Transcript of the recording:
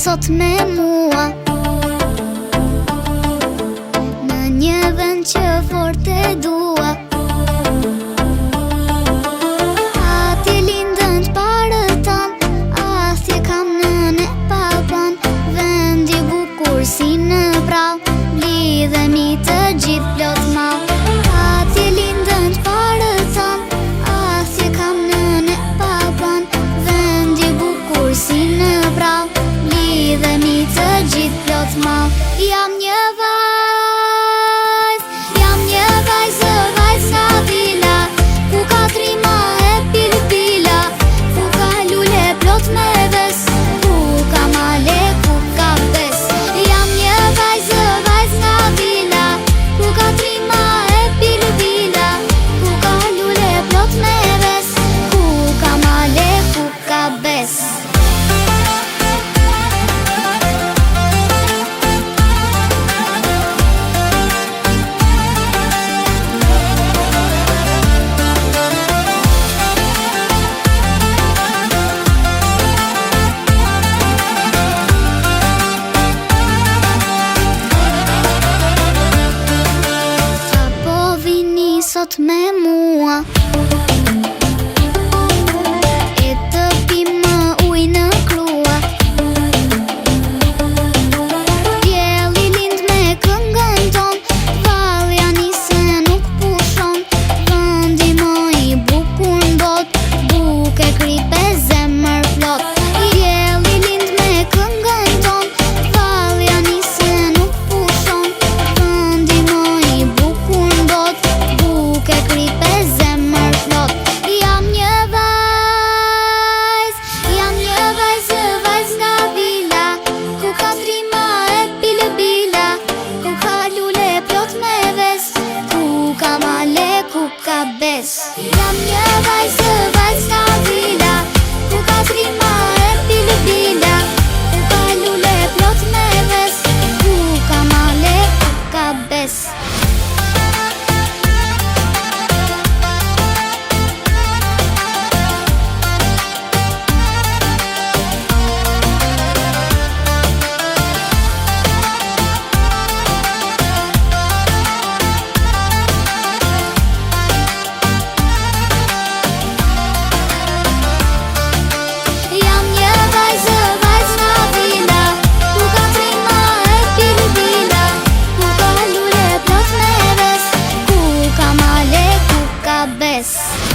sot me mua në një vend që fort e dua. Atje lindën t'parët tan, atje kam nën e papan, vendi bukur si në prall, lidhemi të gjithë plot mall. Atje lindën t'parët tan, atje kam nën e papan, vendi bukur si në prall, lidhemi të gjithë plot mall. Jam një vajzë nga vila, ku ka trima e pilpila, ku ka lule plot me ves, ku ka male, ku ka bes. Jam një vajzë nga vila, ku ka trima e pilpila, ku ka lule plot me ves, ku ka male, ku ka bes. Sot me mua e të pimë ujë në krua, dielli lind me këngën ton, vallja nise nuk pushon, vendi më i bukur n'bot, buke kripe zemër plot. Dielli lind me këngën ton, vallja nise nuk pushon, vendi më i bukur n'bot, buke kripe zemër plot. Jam një vajzë nga vila, ku ka trima e pilbila, ku ka lule plot me ves, ku ka male, ku ka bes. Jam një vajzë nga vila, ku ka trima e pilbila, ku ka lule plot me ves, ku ka male, ku ka bes. Best.